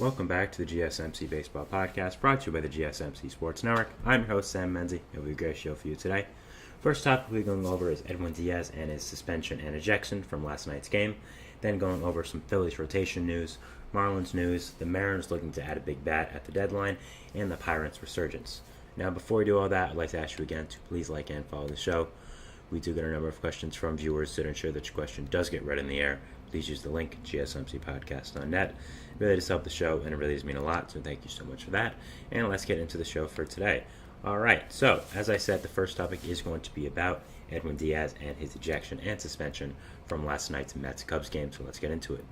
Welcome back to the GSMC Baseball Podcast, brought to you by the GSMC Sports Network. I'm your host, Sam Menzie. It will be a great show for you today. First topic we're going over is Edwin Diaz and his suspension and ejection from last night's game. Then going over some Phillies rotation news, Marlins news, the Mariners looking to add a big bat at the deadline, and the Pirates resurgence. Now, before we do all that, I'd like to ask you again to please like and follow the show. We do get a number of questions from viewers, so to ensure that your question does get read in the air, please use the link, GSMCpodcast.net. It really does help the show, and it really does mean a lot, so thank you so much for that. And let's get into the show for today. All right, so as I said, the first topic is going to be about Edwin Diaz and his ejection and suspension from last night's Mets-Cubs game, so let's get into it.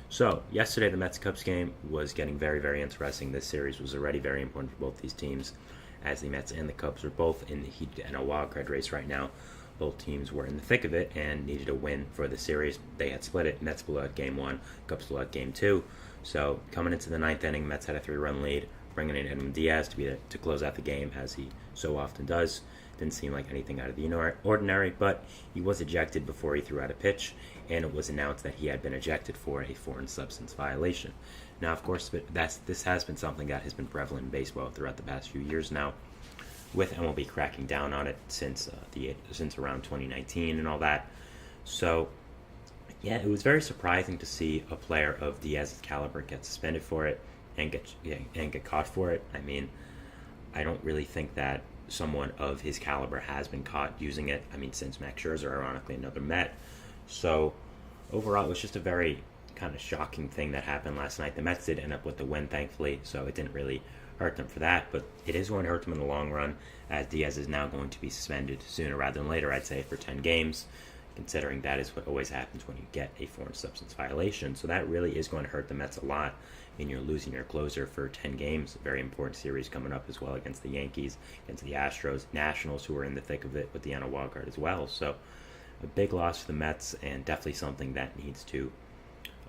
So, yesterday the Mets-Cubs game was getting very, very interesting. This series was already very important for both these teams, as the Mets and the Cubs are both in the heat and a wild card race right now. Both teams were in the thick of it and needed a win for the series. They had split it. Mets blew out Game 1, Cubs blew out Game 2. So coming into the ninth inning, Mets had a 3-run lead, bringing in Edwin Diaz to close out the game, as he so often does. Didn't seem like anything out of the ordinary, but he was ejected before he threw out a pitch, and it was announced that he had been ejected for a foreign substance violation. Now, of course, this has been something that has been prevalent in baseball throughout the past few years now, with MLB cracking down on it since around 2019 and all that. So, yeah, it was very surprising to see a player of Diaz's caliber get suspended for it and get caught for it. I mean, I don't really think that someone of his caliber has been caught using it. I mean, since Max Scherzer, ironically, another Met. So, overall, it was just a very kind of shocking thing that happened last night. The Mets did end up with the win, thankfully, so it didn't really hurt them for that, but it is going to hurt them in the long run, as Diaz is now going to be suspended sooner rather than later, I'd say, for 10 games, considering that is what always happens when you get a foreign substance violation. So that really is going to hurt the Mets a lot. I mean, you're losing your closer for 10 games, a very important series coming up as well against the Yankees, against the Astros, Nationals, who are in the thick of it with the NL wild card as well. So a big loss for the Mets, and definitely something that needs to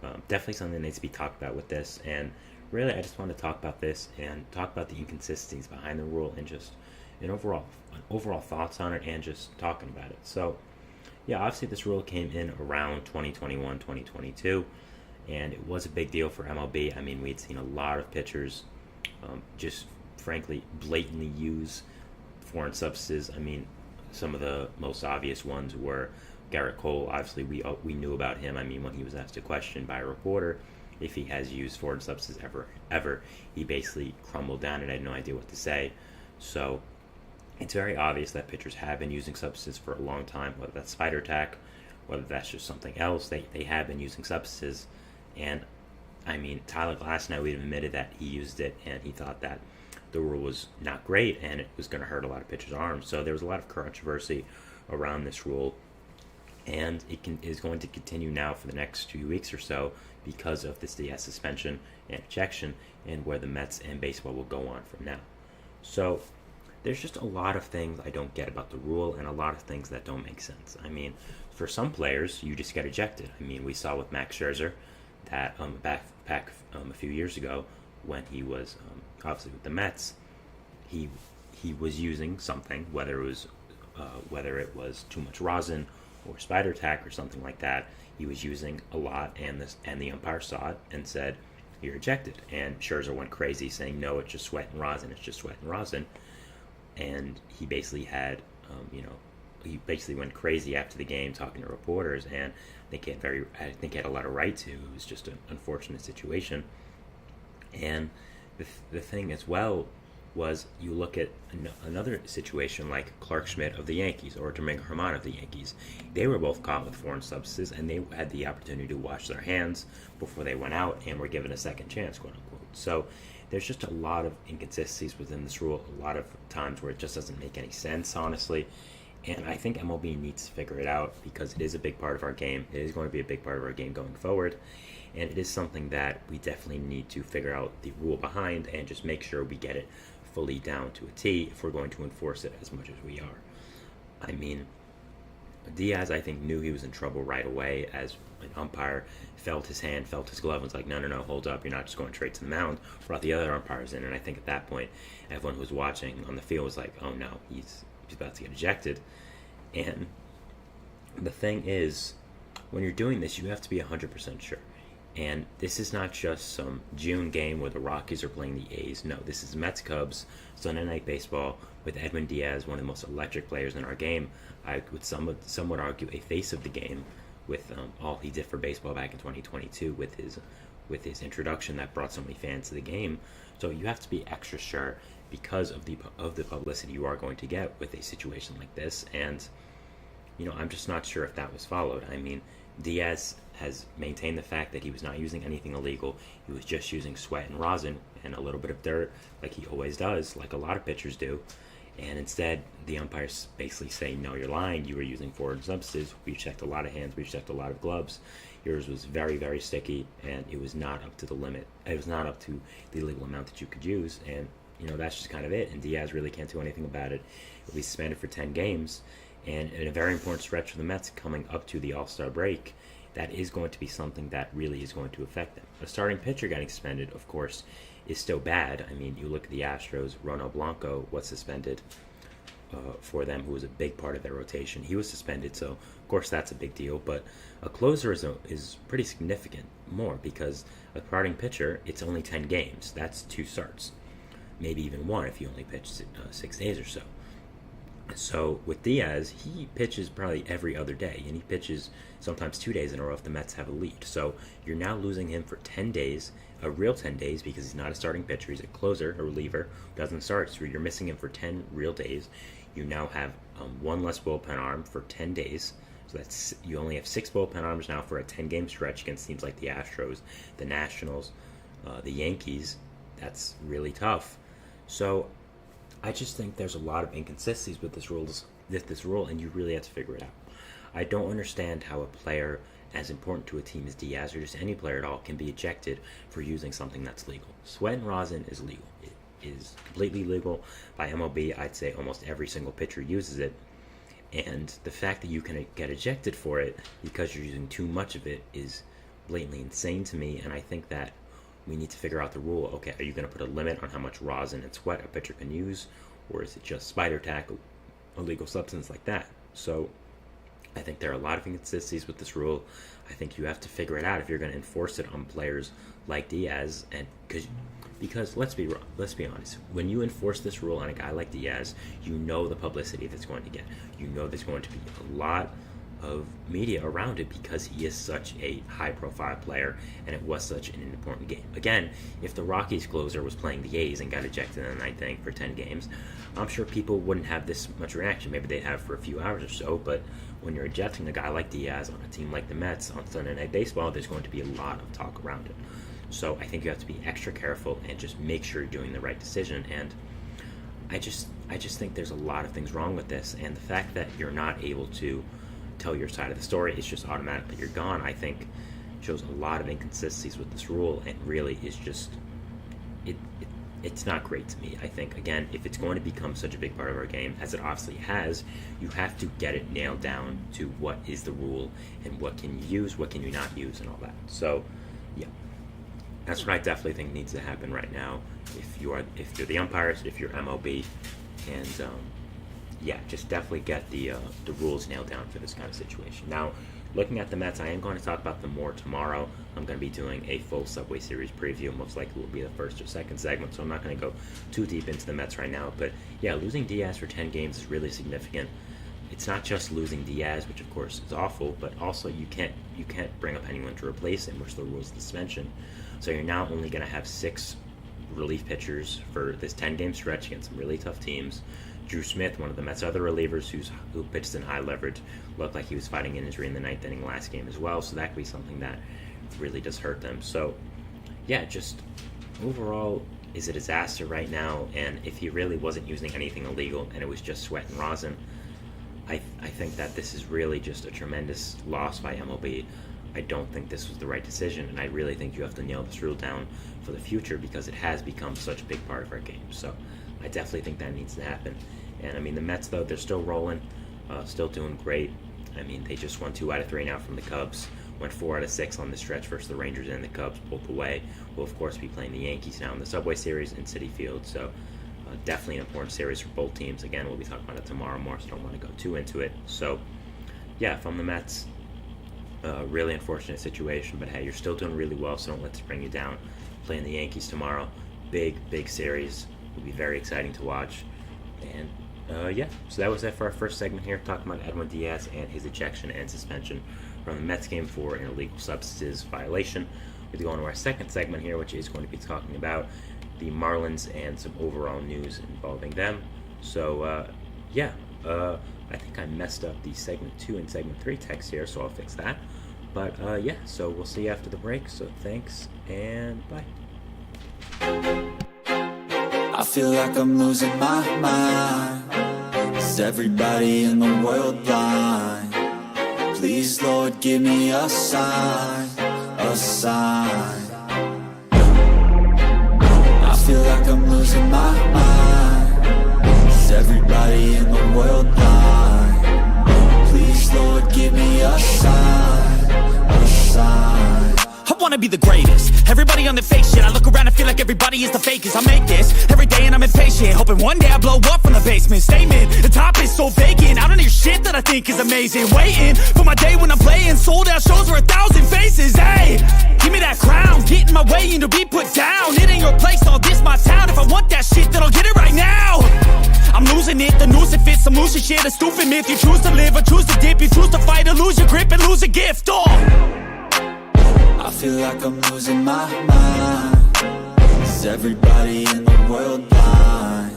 be talked about with this. And really, I just want to talk about this and talk about the inconsistencies behind the rule and just an overall thoughts on it and just talking about it. So, yeah, obviously this rule came in around 2021, 2022, and it was a big deal for MLB. I mean, we'd seen a lot of pitchers just, frankly, blatantly use foreign substances. I mean, some of the most obvious ones were Garrett Cole. Obviously, we knew about him. I mean, when he was asked a question by a reporter if he has used foreign substances ever, he basically crumbled down and had no idea what to say. So it's very obvious that pitchers have been using substances for a long time, whether that's spider tack, whether that's just something else. They have been using substances. And, I mean, Tyler Glasnow even admitted that he used it, and he thought that the rule was not great and it was going to hurt a lot of pitchers' arms. So there was a lot of controversy around this rule, and it is going to continue now for the next 2 weeks or so because of this Diaz suspension and ejection, and where the Mets and baseball will go on from now. So there's just a lot of things I don't get about the rule, and a lot of things that don't make sense. I mean, for some players, you just get ejected. I mean, we saw with Max Scherzer that back a few years ago when he was obviously with the Mets, he was using something, whether it was too much rosin or spider tack or something like that. He was using a lot, and the umpire saw it and said, "You're ejected." And Scherzer went crazy, saying, "No, it's just sweat and rosin. It's just sweat and rosin." And he basically had, he basically went crazy after the game, talking to reporters, and I think he had a lot of right to. It was just an unfortunate situation. And the thing as well was, you look at another situation like Clark Schmidt of the Yankees or Domingo Germán of the Yankees. They were both caught with foreign substances, and they had the opportunity to wash their hands before they went out and were given a second chance, quote unquote. So there's just a lot of inconsistencies within this rule, a lot of times where it just doesn't make any sense, honestly. And I think MLB needs to figure it out, because it is a big part of our game. It is going to be a big part of our game going forward. And it is something that we definitely need to figure out the rule behind and just make sure we get it fully down to a T if we're going to enforce it as much as we are. I mean, Diaz, I think, knew he was in trouble right away, as an umpire felt his hand, felt his glove, and was like, no, hold up, you're not just going straight to the mound. Brought the other umpires in, and I think at that point, everyone who was watching on the field was like, oh no, he's about to get ejected. And the thing is, when you're doing this, you have to be 100% sure. And this is not just some June game where the Rockies are playing the A's. No, this is Mets-Cubs, Sunday Night Baseball, with Edwin Diaz, one of the most electric players in our game. I would some would argue a face of the game with all he did for baseball back in 2022 with his introduction that brought so many fans to the game. So you have to be extra sure because of the publicity you are going to get with a situation like this. And I'm just not sure if that was followed. I mean, Diaz has maintained the fact that he was not using anything illegal. He was just using sweat and rosin and a little bit of dirt, like he always does, like a lot of pitchers do. And instead, the umpires basically say, no, you're lying. You were using foreign substances. We checked a lot of hands. We checked a lot of gloves. Yours was very, very sticky, and it was not up to the limit. It was not up to the legal amount that you could use. And, that's just kind of it. And Diaz really can't do anything about it. He'll be suspended for 10 games. And in a very important stretch for the Mets coming up to the All-Star break, that is going to be something that really is going to affect them. A starting pitcher getting suspended, of course, is still bad. I mean, you look at the Astros, Ronald Blanco was suspended for them, who was a big part of their rotation. He was suspended, so of course that's a big deal. But a closer is pretty significant more because a starting pitcher, it's only 10 games. That's 2 starts, maybe even 1 if you only pitch 6 days or so. So with Diaz, he pitches probably every other day, and he pitches sometimes 2 days in a row if the Mets have a lead. So you're now losing him for 10 days, a real 10 days, because he's not a starting pitcher. He's a closer, a reliever, who doesn't start. So you're missing him for 10 real days. You now have 1 less bullpen arm for 10 days. So you only have 6 bullpen arms now for a 10-game stretch against teams like the Astros, the Nationals, the Yankees. That's really tough. So I just think there's a lot of inconsistencies with this rule, and you really have to figure it out. I don't understand how a player as important to a team as Diaz, or just any player at all, can be ejected for using something that's legal. Sweat and rosin is legal. It is completely legal by MLB. I'd say almost every single pitcher uses it. And the fact that you can get ejected for it because you're using too much of it is blatantly insane to me, and I think that we need to figure out the rule. Okay, are you going to put a limit on how much rosin and sweat a pitcher can use, or is it just spider tack, a legal substance like that? So I think there are a lot of inconsistencies with this rule. I think you have to figure it out if you're going to enforce it on players like Diaz, and because let's be honest, when you enforce this rule on a guy like Diaz, you know the publicity that's going to get. You know there's going to be a lot of media around it because he is such a high-profile player, and it was such an important game. Again, if the Rockies closer was playing the A's and got ejected in the 9th inning for 10 games, I'm sure people wouldn't have this much reaction. Maybe they'd have for a few hours or so, but when you're ejecting a guy like Diaz on a team like the Mets on Sunday Night Baseball, there's going to be a lot of talk around it. So I think you have to be extra careful and just make sure you're doing the right decision. And I just think there's a lot of things wrong with this, and the fact that you're not able to tell your side of the story, it's just automatically you're gone, I think shows a lot of inconsistencies with this rule, and really is just it's not great to me. I think, again, if it's going to become such a big part of our game, as it obviously has, you have to get it nailed down to what is the rule and what can you use, what can you not use, and all that. So yeah, that's what I definitely think needs to happen right now if you're the umpires, if you're MLB, and yeah, just definitely get the rules nailed down for this kind of situation. Now, looking at the Mets, I am going to talk about them more tomorrow. I'm going to be doing a full Subway Series preview. Most likely will be the first or second segment, so I'm not going to go too deep into the Mets right now. But yeah, losing Diaz for 10 games is really significant. It's not just losing Diaz, which of course is awful, but also you can't bring up anyone to replace him, which the rules suspension. So you're now only going to have 6 relief pitchers for this 10-game stretch against some really tough teams. Drew Smith, one of the Mets' other relievers who pitched in high leverage, looked like he was fighting an injury in the 9th inning last game as well, so that could be something that really does hurt them. So, yeah, just overall is a disaster right now, and if he really wasn't using anything illegal and it was just sweat and rosin, I think that this is really just a tremendous loss by MLB. I don't think this was the right decision, and I really think you have to nail this rule down for the future because it has become such a big part of our game. So I definitely think that needs to happen. And I mean, the Mets, though, they're still rolling, still doing great. I mean, they just won 2 out of 3 now from the Cubs, went 4 out of 6 on the stretch versus the Rangers and the Cubs, both away. We'll, of course, be playing the Yankees now in the Subway Series in Citi Field, so definitely an important series for both teams. Again, we'll be talking about it tomorrow more, so don't want to go too into it. So, yeah, if I'm the Mets, Really unfortunate situation, but hey, you're still doing really well, so don't let this bring you down. Playing the Yankees tomorrow. Big series. Will be very exciting to watch. And so that was it for our first segment here, talking about Edwin Diaz and his ejection and suspension from the Mets game for an illegal substances violation. We're going to our second segment here, which is going to be talking about the Marlins and some overall news involving them. So, I think I messed up the segment 2 and segment 3 text here, so I'll fix that. But, so we'll see you after the break. So thanks, and bye. I feel like I'm losing my mind. Is everybody in the world blind? Please, Lord, give me a sign, a sign. I feel like I'm losing my mind. Is everybody in the world blind? Please, Lord, give me a sign, a sign. I wanna be the greatest. Everybody on the fake shit. I look around and feel like everybody is the fakest. I make this every day and I'm impatient, hoping one day I blow up from the basement. Statement, the top is so vacant. I don't hear shit that I think is amazing. Waiting for my day when I'm playing sold out shows for 1,000 faces. Hey, give me that crown, get in my way and to be put down. It ain't your place, all this my town. If I want that shit, then I'll get it right now. I'm losing it, the noose it fits, some losing shit, a stupid myth. You choose to live or choose to dip, you choose to fight or lose your grip and lose a gift. I feel like I'm losing my mind. Is everybody in the world blind?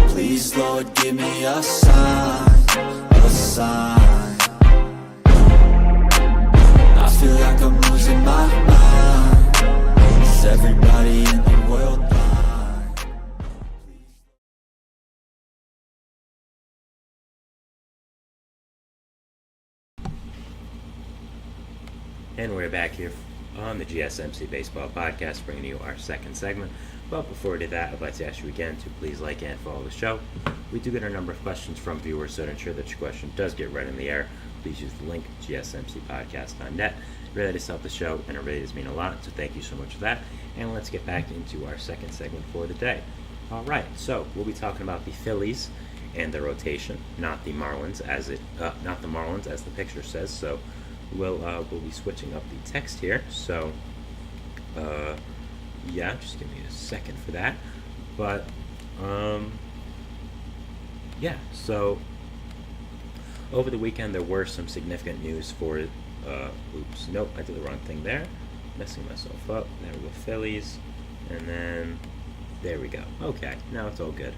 Please, Lord, give me a sign, a sign. I feel like I'm losing my mind. Is everybody in the world blind? And we're back here on the GSMC Baseball Podcast, bringing you our second segment. But before we do that, I'd like to ask you again to please like and follow the show. We do get a number of questions from viewers, so to ensure that your question does get read in the air, please use the link, gsmcpodcast.net. It really does help the show, and it really does mean a lot, so thank you so much for that. And let's get back into our second segment for the day. All right, so we'll be talking about the Phillies and their rotation, not the Marlins, as the picture says. So we'll be switching up the text here. So, just give me a second for that. But, so over the weekend there were some significant news for, oops, nope, I did the wrong thing there. Messing myself up. There we go, Phillies. And then, there we go. Okay, now it's all good.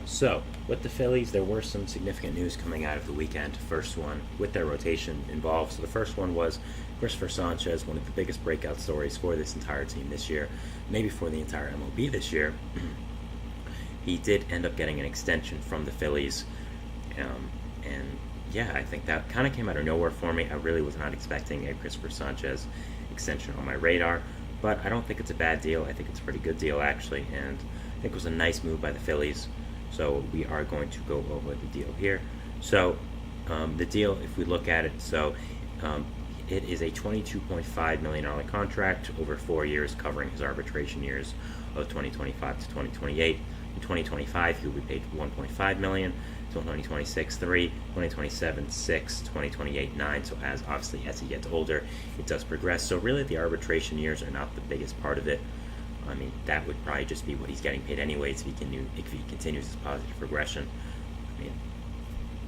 So, with the Phillies, there were some significant news coming out of the weekend. First one, with their rotation involved. So the first one was Christopher Sanchez, one of the biggest breakout stories for this entire team this year, maybe for the entire MLB this year. He did end up getting an extension from the Phillies. I think that kind of came out of nowhere for me. I really was not expecting a Christopher Sanchez extension on my radar. But I don't think it's a bad deal. I think it's a pretty good deal, actually. And I think it was a nice move by the Phillies. So we are going to go over the deal here. So the deal, if we look at it, it is a $22.5 million contract over 4 years, covering his arbitration years of 2025 to 2028. In 2025, he will be paid $1.5 million. 2026, 3, 2027, 6, 2028, 9. So as he gets older, it does progress. So really, the arbitration years are not the biggest part of it. I mean, that would probably just be what he's getting paid anyways if he continues his positive progression. I mean,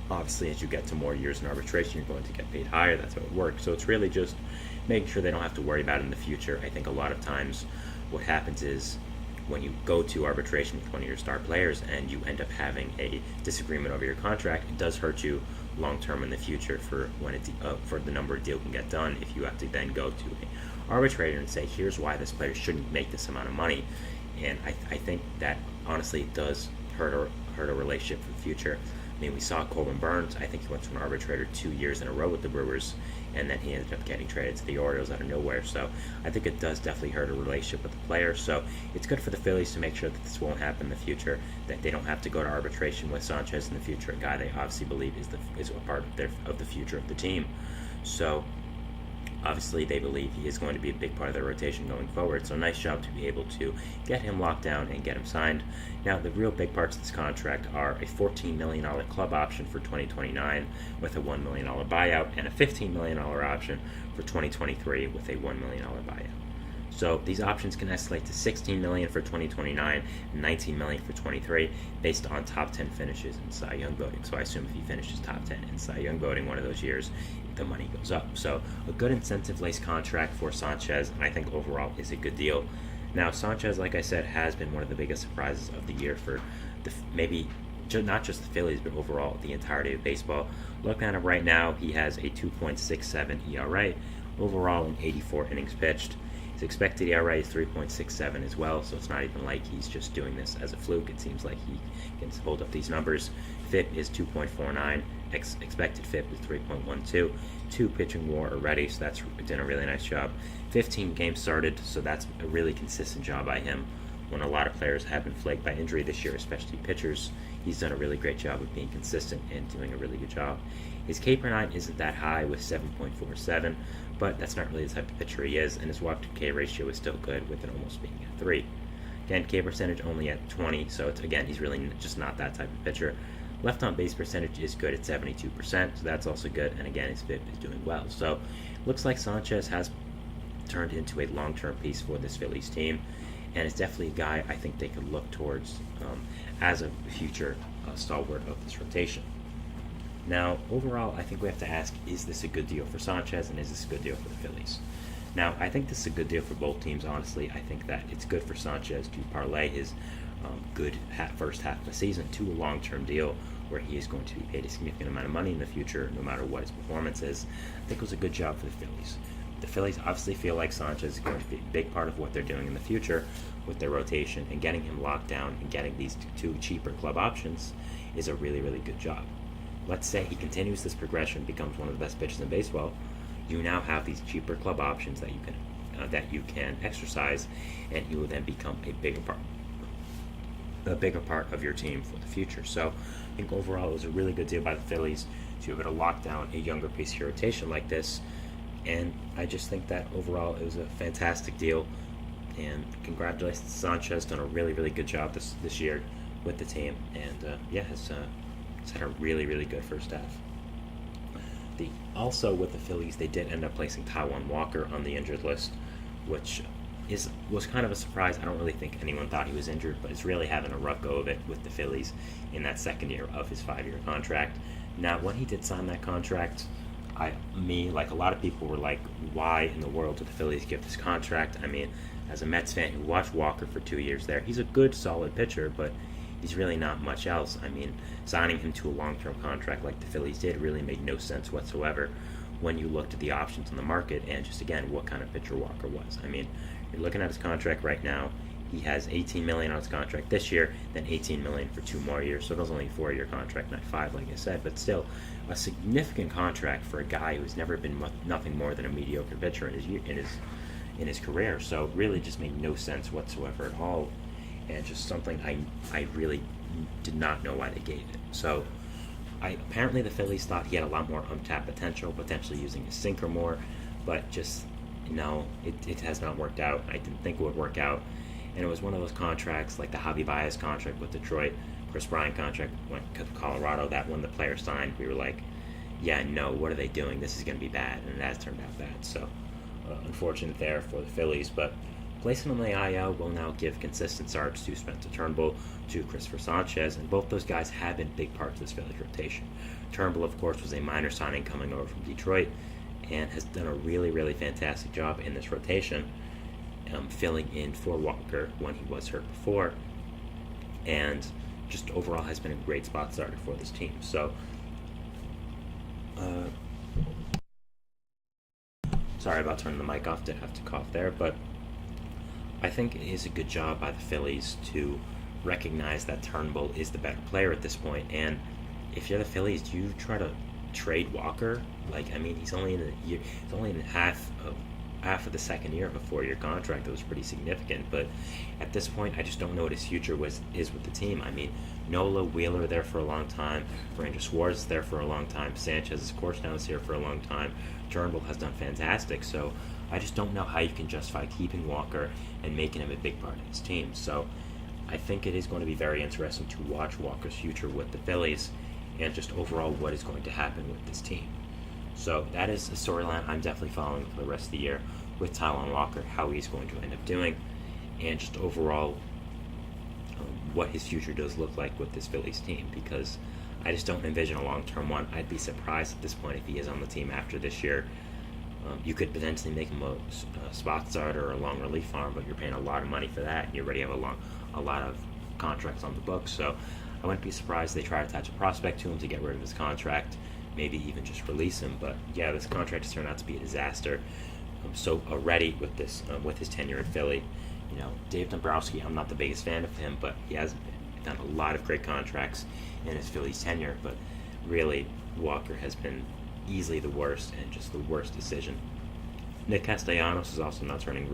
obviously, as you get to more years in arbitration, you're going to get paid higher. That's how it works. So it's really just making sure they don't have to worry about it in the future. I think a lot of times what happens is when you go to arbitration with one of your star players and you end up having a disagreement over your contract, it does hurt you long term in the future for when for the number of deal can get done. If you have to then go to an arbitrator and say, here's why this player shouldn't make this amount of money, and I think that honestly does hurt a relationship for the future. I mean, we saw Corbin Burns. I think he went to an arbitrator 2 years in a row with the Brewers, and then he ended up getting traded to the Orioles out of nowhere. So I think it does definitely hurt a relationship with the player. So it's good for the Phillies to make sure that this won't happen in the future, that they don't have to go to arbitration with Sanchez in the future, a guy they obviously believe is a part of the future of the team. So Obviously, they believe he is going to be a big part of their rotation going forward, so nice job to be able to get him locked down and get him signed. Now, the real big parts of this contract are a $14 million club option for 2029 with a $1 million buyout, and a $15 million option for 2023 with a $1 million buyout. So these options can escalate to $16 million for 2029 and $19 million for 23 based on top 10 finishes in Cy Young voting. So I assume if he finishes top 10 in Cy Young voting one of those years, the money goes up. So a good incentive-laced contract for Sanchez, and I think overall is a good deal. Now, Sanchez, like I said, has been one of the biggest surprises of the year for maybe not just the Phillies, but overall the entirety of baseball. Looking at him right now, he has a 2.67 ERA, overall in 84 innings pitched. His expected ERA is 3.67 as well, so it's not even like he's just doing this as a fluke. It seems like he can hold up these numbers. FIP is 2.49, expected FIP is 3.12, 2 pitching WAR already, so that's done a really nice job. 15 games started, so that's a really consistent job by him. When a lot of players have been plagued by injury this year, especially pitchers, he's done a really great job of being consistent and doing a really good job. His K per 9 isn't that high with 7.47, but that's not really the type of pitcher he is, and his walk to K ratio is still good with it almost being at 3. Again, K percentage only at 20, so he's really just not that type of pitcher. Left on base percentage is good at 72%, so that's also good, and again, his FIP is doing well. So looks like Sanchez has turned into a long-term piece for this Phillies team, and is definitely a guy I think they could look towards as a future stalwart of this rotation. Now, overall, I think we have to ask, is this a good deal for Sanchez, and is this a good deal for the Phillies? Now, I think this is a good deal for both teams, honestly. I think that it's good for Sanchez to parlay his good first half of the season to a long-term deal where he is going to be paid a significant amount of money in the future, no matter what his performance is. I think it was a good job for the Phillies. The Phillies obviously feel like Sanchez is going to be a big part of what they're doing in the future with their rotation, and getting him locked down and getting these two cheaper club options is a really, really good job. Let's say he continues this progression, becomes one of the best pitchers in baseball. You now have these cheaper club options that you can exercise, and he will then become a bigger part of your team for the future. So I think overall it was a really good deal by the Phillies to be able to lock down a younger piece of your rotation like this. And I just think that overall it was a fantastic deal. And congratulations to Sanchez, done a really, really good job this year with the team. And has had a really, really good first half. Also with the Phillies, they did end up placing Taijuan Walker on the injured list, which was kind of a surprise. I don't really think anyone thought he was injured, but he's really having a rough go of it with the Phillies in that second year of his 5-year contract. Now, when he did sign that contract, like a lot of people were like, why in the world did the Phillies give this contract? I mean, as a Mets fan who watched Walker for 2 years there, he's a good, solid pitcher, but he's really not much else. I mean, signing him to a long-term contract like the Phillies did really made no sense whatsoever when you looked at the options on the market and just, again, what kind of pitcher Walker was. I mean, you're looking at his contract right now. He has $18 million on his contract this year, then $18 million for 2 more years. So it was only a 4-year contract, not 5, like I said, but still a significant contract for a guy who's never been nothing more than a mediocre pitcher in his career. So it really just made no sense whatsoever at all, and just something I really did not know why they gave it. So apparently the Phillies thought he had a lot more untapped potential, potentially using his sinker more, but just no, it has not worked out. I didn't think it would work out. And it was one of those contracts like the Javi Baez contract with Detroit, Chris Bryant contract went to Colorado, that when the player signed, we were like, yeah, no, what are they doing? This is going to be bad, and it has turned out bad. So unfortunate there for the Phillies, but placing him on the IL will now give consistent starts to Spencer Turnbull, to Christopher Sanchez, and both those guys have been big parts of this Phillies rotation. Turnbull, of course, was a minor signing coming over from Detroit and has done a really, really fantastic job in this rotation, filling in for Walker when he was hurt before, and just overall has been a great spot starter for this team. So, sorry about turning the mic off, did have to cough there, but I think it is a good job by the Phillies to recognize that Turnbull is the better player at this point. And if you're the Phillies, do you try to trade Walker? Like, I mean, he's only in half of, half of the second year of a 4-year contract that was pretty significant. But at this point, I just don't know what his future is with the team. I mean, Nola, Wheeler there for a long time, Ranger Suarez there for a long time, Sanchez, of course, now is here for a long time, Turnbull has done fantastic. So I just don't know how you can justify keeping Walker and making him a big part of his team. So I think it is going to be very interesting to watch Walker's future with the Phillies and just overall what is going to happen with this team. So that is a storyline I'm definitely following for the rest of the year with Taijuan Walker, how he's going to end up doing, and just overall what his future does look like with this Phillies team, because I just don't envision a long-term one. I'd be surprised at this point if he is on the team after this year. You could potentially make him a spot starter or a long relief arm, but you're paying a lot of money for that, and you already have a lot of contracts on the books. So I wouldn't be surprised if they try to attach a prospect to him to get rid of his contract, maybe even just release him. But yeah, this contract has turned out to be a disaster. So already with his tenure at Philly, Dave Dombrowski, I'm not the biggest fan of him, but he has done a lot of great contracts in his Phillies tenure. But really, Walker has been easily the worst and just the worst decision. Nick Castellanos is also not turning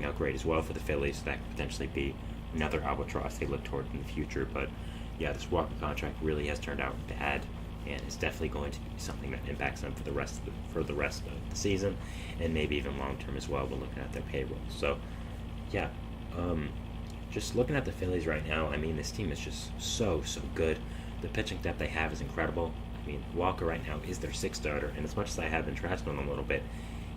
out great as well for the Phillies. So that could potentially be another albatross they look toward in the future. But yeah, this Walker contract really has turned out bad, and it's definitely going to be something that impacts them for the rest of the season, and maybe even long term as well. We're looking at their payroll. So yeah, just looking at the Phillies right now, I mean, this team is just so good. The pitching depth they have is incredible. I mean, Walker right now is their sixth starter, and as much as I have been trashing him a little bit,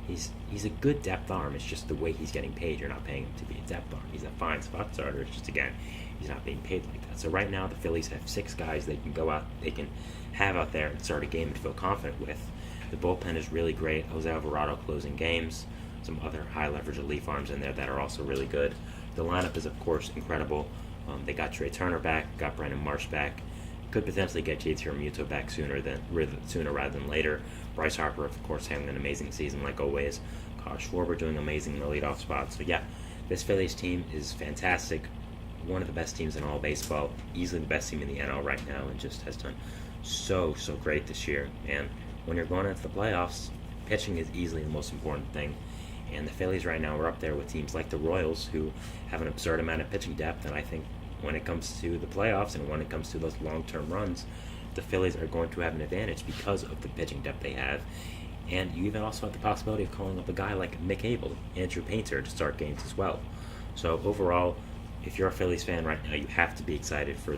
he's a good depth arm. It's just the way he's getting paid. You're not paying him to be a depth arm. He's a fine spot starter. It's just, again, he's not being paid like that. So right now, the Phillies have 6 guys they can have out there and start a game and feel confident with. The bullpen is really great. Jose Alvarado closing games. Some other high-leverage relief arms in there that are also really good. The lineup is, of course, incredible. They got Trey Turner back, got Brandon Marsh back. Could potentially get J.T. Realmuto back sooner rather than later. Bryce Harper, of course, having an amazing season like always. Kyle Schwarber doing amazing in the leadoff spot. So yeah, this Phillies team is fantastic. One of the best teams in all of baseball. Easily the best team in the NL right now, and just has done so great this year. And when you're going into the playoffs, pitching is easily the most important thing. And the Phillies right now are up there with teams like the Royals, who have an absurd amount of pitching depth. And I think when it comes to the playoffs and when it comes to those long-term runs, the Phillies are going to have an advantage because of the pitching depth they have. And you even also have the possibility of calling up a guy like Mick Abel, Andrew Painter, to start games as well. So overall, if you're a Phillies fan right now, you have to be excited for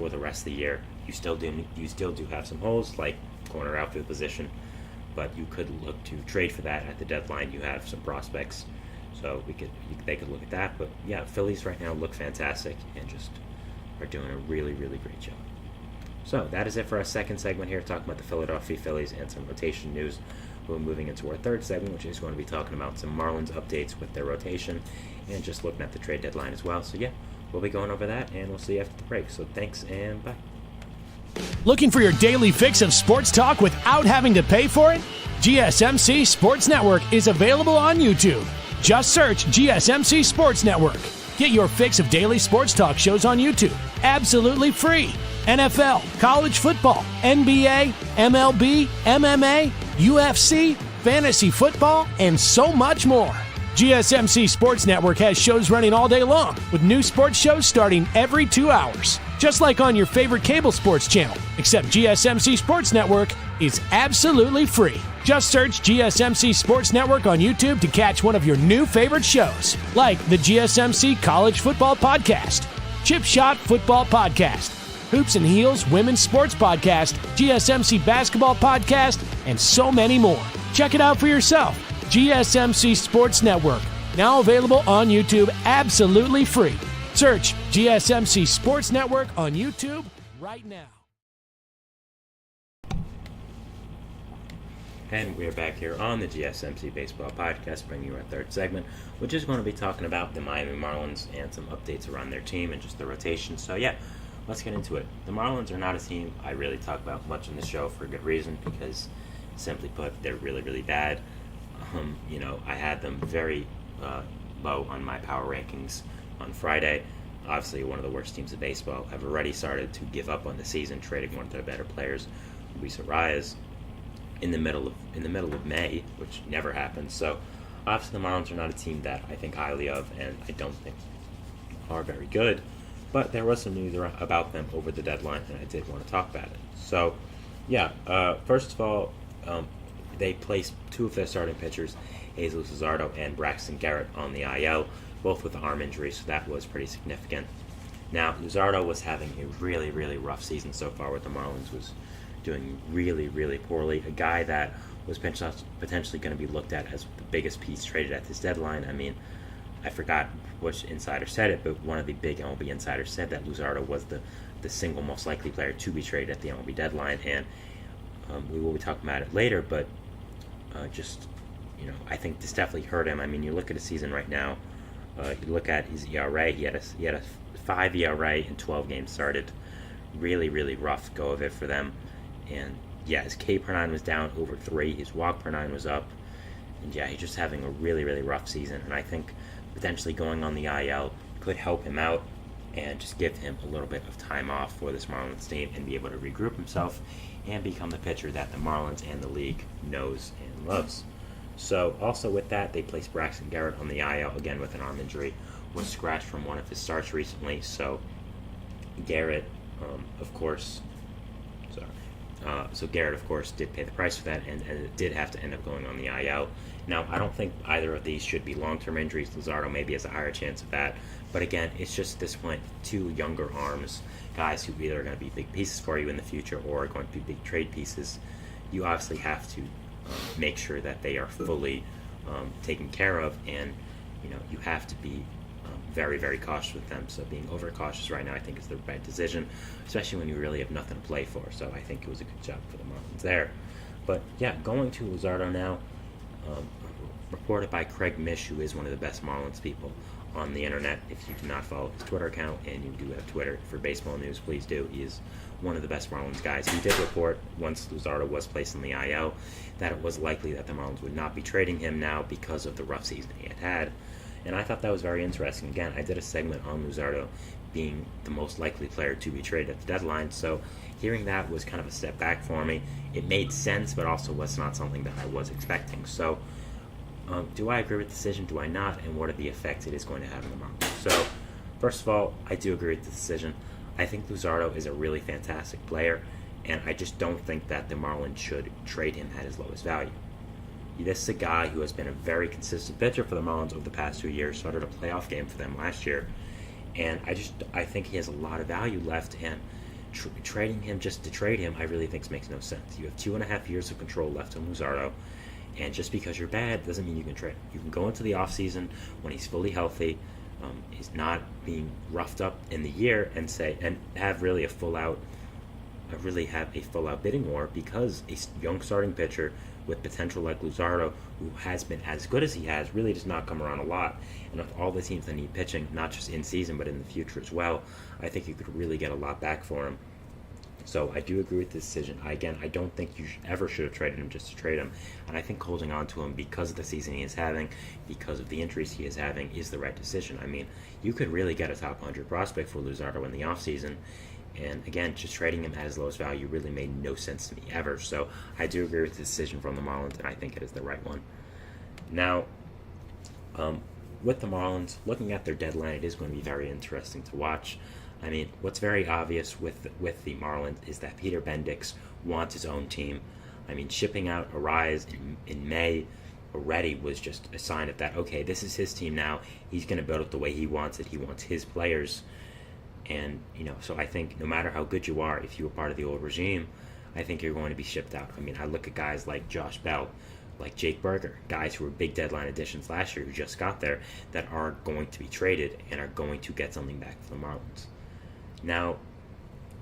the rest of the year. You still do have some holes, like corner outfield position, but you could look to trade for that at the deadline. You have some prospects, so they could look at that. But yeah, Phillies right now look fantastic and just are doing a really great job. So that is it for our second segment here, talking about the Philadelphia Phillies and some rotation news. We're moving into our third segment, which is going to be talking about some Marlins updates with their rotation and just looking at the trade deadline as well. So yeah, we'll be going over that, and we'll see you after the break. So thanks, and bye. Looking for your daily fix of sports talk without having to pay for it? GSMC Sports Network is available on YouTube. Just search GSMC Sports Network. Get your fix of daily sports talk shows on YouTube, absolutely free. NFL, college football, NBA, MLB, MMA, UFC, fantasy football, and so much more. GSMC Sports Network has shows running all day long, with new sports shows starting every 2 hours. Just like on your favorite cable sports channel, except GSMC Sports Network is absolutely free. Just search GSMC Sports Network on YouTube to catch one of your new favorite shows, like the GSMC College Football Podcast, Chip Shot Football Podcast, Hoops and Heels Women's Sports Podcast, GSMC Basketball Podcast, and so many more. Check it out for yourself. GSMC Sports Network, now available on YouTube absolutely free. Search GSMC Sports Network on YouTube right now. And we're back here on the GSMC Baseball Podcast, bringing you our third segment, which is going to be talking about the Miami Marlins and some updates around their team and just the rotation. So yeah, let's get into it. The Marlins are not a team I really talk about much on the show for a good reason, because simply put, they're really bad. I had them very low on my power rankings on Friday. Obviously, one of the worst teams in baseball. Have already started to give up on the season, trading one of their better players, Luis Arias. in the middle of May, which never happens. So obviously the Marlins are not a team that I think highly of, and I don't think are very good. But there was some news about them over the deadline, and I did want to talk about it. So, yeah, first of all, they placed two of their starting pitchers, Jesus Luzardo and Braxton Garrett, on the IL, both with arm injuries, so that was pretty significant. Now, Luzardo was having a really, really rough season so far with the Marlins, was doing really, really poorly. A guy that was potentially going to be looked at as the biggest piece traded at this deadline. I mean, I forgot which insider said it, but one of the big MLB insiders said that Luzardo was the single most likely player to be traded at the MLB deadline, and we will be talking about it later, but I think this definitely hurt him. I mean, you look at his season right now, you look at his ERA, he had a 5 ERA in 12 games started. Really, really rough go of it for them. And yeah, his K per 9 was down over 3, his walk per 9 was up, and yeah, he's just having a really, really rough season, and I think potentially going on the IL could help him out and just give him a little bit of time off for this Marlins team and be able to regroup himself and become the pitcher that the Marlins and the league knows and loves. So also with that, they placed Braxton Garrett on the IL, again with an arm injury, was scratched from one of his starts recently. So Garrett, of course, did pay the price for that, and it did have to end up going on the IL. Now, I don't think either of these should be long-term injuries. Luzardo maybe has a higher chance of that. But again, it's just at this point, two younger arms, guys who either are going to be big pieces for you in the future or are going to be big trade pieces. You obviously have to make sure that they are fully taken care of, and you have to be very, very cautious with them. So being overcautious right now, I think, is the right decision, especially when you really have nothing to play for. So I think it was a good job for the Marlins there. But yeah, going to Luzardo now, reported by Craig Mish, who is one of the best Marlins people on the internet. If you do not follow his Twitter account, and you do have Twitter for baseball news, please do. He is one of the best Marlins guys. He did report, once Luzardo was placed in the IL, that it was likely that the Marlins would not be trading him now because of the rough season he had. And I thought that was very interesting. Again, I did a segment on Luzardo being the most likely player to be traded at the deadline, so hearing that was kind of a step back for me. It made sense, but also was not something that I was expecting. So do I agree with the decision? Do I not? And what are the effects it is going to have on the Marlins? So first of all, I do agree with the decision. I think Luzardo is a really fantastic player, and I just don't think that the Marlins should trade him at his lowest value. This is a guy who has been a very consistent pitcher for the Marlins over the past 2 years, started a playoff game for them last year, and I think he has a lot of value left, and trading him just to trade him, I really think makes no sense. You have 2.5 years of control left on Luzardo, and just because you're bad doesn't mean you can trade him. You can go into the offseason when he's fully healthy, he's not being roughed up in the year, and have a full out bidding war, because a young starting pitcher with potential like Luzardo, who has been as good as he has, really does not come around a lot. And with all the teams that need pitching, not just in season but in the future as well, I think you could really get a lot back for him. So I do agree with this decision. I don't think you ever should have traded him just to trade him, and I think holding on to him because of the season he is having, because of the injuries he is having, is the right decision. I mean, you could really get a top 100 prospect for Luzardo in the offseason, and again, just trading him at his lowest value really made no sense to me ever. So I do agree with the decision from the Marlins, and I think it is the right one. Now, with the Marlins, looking at their deadline, it is going to be very interesting to watch. I mean, what's very obvious with the Marlins is that Peter Bendix wants his own team. I mean, shipping out Arias in May already was just a sign of that, okay, this is his team now. He's going to build it the way he wants it. He wants his players. And, so I think no matter how good you are, if you were part of the old regime, I think you're going to be shipped out. I mean, I look at guys like Josh Bell, like Jake Berger, guys who were big deadline additions last year who just got there, that are going to be traded and are going to get something back for the Marlins. Now,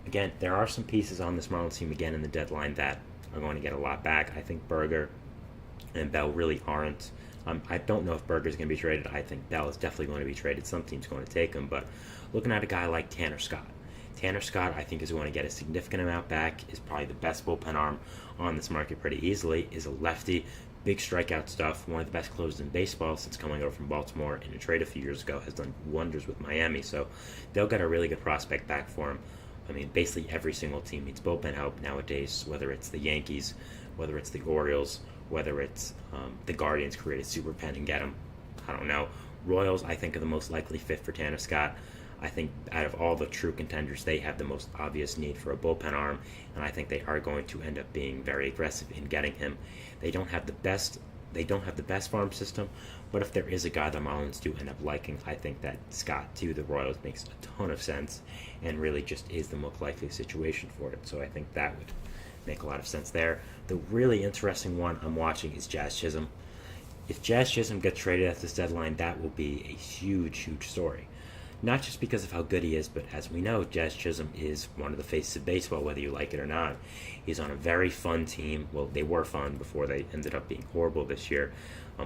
again, there are some pieces on this Marlins team again in the deadline that are going to get a lot back. I think Berger and Bell really aren't. I don't know if Berger's going to be traded. I think Bell is definitely going to be traded. Some team's going to take him, but looking at a guy like Tanner Scott, I think, is going to get a significant amount back, is probably the best bullpen arm on this market pretty easily, is a lefty, big strikeout stuff, one of the best closers in baseball since coming over from Baltimore in a trade a few years ago, has done wonders with Miami, so they'll get a really good prospect back for him. I mean, basically every single team needs bullpen help nowadays, whether it's the Yankees whether it's the Orioles, whether it's the Guardians create a super pen and get him. I don't know. Royals, I think, are the most likely fit for Tanner Scott. I think out of all the true contenders, they have the most obvious need for a bullpen arm, and I think they are going to end up being very aggressive in getting him. They don't have the best farm system, but if there is a guy the Marlins do end up liking, I think that Scott to the Royals makes a ton of sense and really just is the most likely situation for it. So I think that would make a lot of sense there. The really interesting one I'm watching is Jazz Chisholm. If Jazz Chisholm gets traded at this deadline, that will be a huge, huge story. Not just because of how good he is, but as we know, Jazz Chisholm is one of the faces of baseball, whether you like it or not. He's on a very fun team. Well, they were fun before they ended up being horrible this year.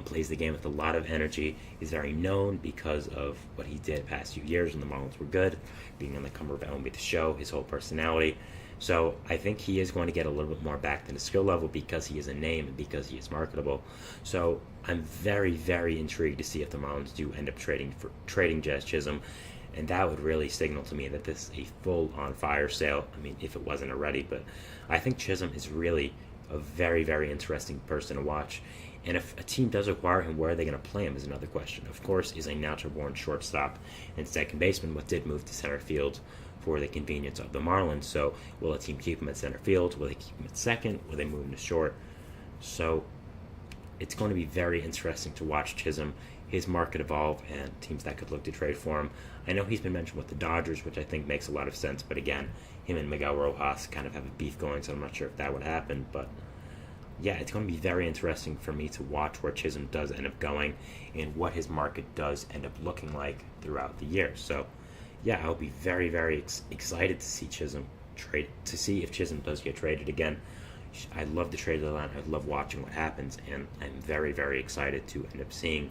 Plays the game with a lot of energy. He's very known because of what he did the past few years when the Marlins were good, being on the cover of MLB The Show, his whole personality. So I think he is going to get a little bit more back than his skill level because he is a name and because he is marketable. So I'm very, very intrigued to see if the Marlins do end up trading Jazz Chisholm, and that would really signal to me that this is a full-on fire sale. I mean, if it wasn't already, but I think Chisholm is really a very, very interesting person to watch. And if a team does acquire him, where are they going to play him is another question. Of course, is a natural-born shortstop and second baseman, but did move to center field for the convenience of the Marlins. So will a team keep him at center field? Will they keep him at second? Will they move him to short? So it's going to be very interesting to watch Chisholm, his market evolve, and teams that could look to trade for him. I know he's been mentioned with the Dodgers, which I think makes a lot of sense, but again, him and Miguel Rojas kind of have a beef going, so I'm not sure if that would happen. But yeah, it's going to be very interesting for me to watch where Chisholm does end up going and what his market does end up looking like throughout the year. So yeah, I'll be very, very excited to see Chisholm trade, to see if Chisholm does get traded again. I love the trade deadline. I love watching what happens, and I'm very, very excited to end up seeing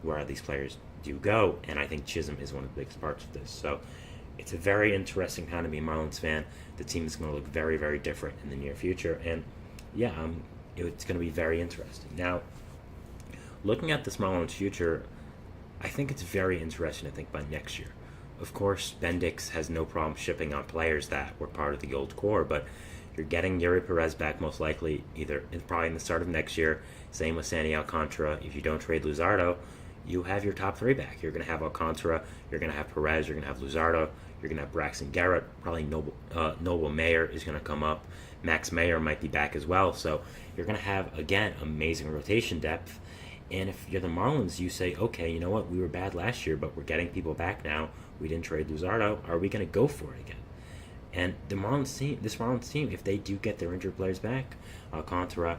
where these players do go, and I think Chisholm is one of the biggest parts of this. So it's a very interesting time to be a Marlins fan. The team is going to look very, very different in the near future, and yeah, it's going to be very interesting. Now, looking at this Marlins future, I think it's very interesting to think about next year. Of course, Bendix has no problem shipping on players that were part of the old core, but you're getting Yuri Perez back most likely, probably in the start of next year. Same with Sandy Alcantara. If you don't trade Luzardo, you have your top three back. You're going to have Alcantara, you're going to have Perez, you're going to have Luzardo, you're going to have Braxton Garrett, probably Noble Mayer is going to come up. Max Mayer might be back as well. So you're going to have, again, amazing rotation depth. And if you're the Marlins, you say, okay, you know what, we were bad last year, but we're getting people back now. We didn't trade Luzardo. Are we going to go for it again? And this Marlins team, if they do get their injured players back, Alcantara,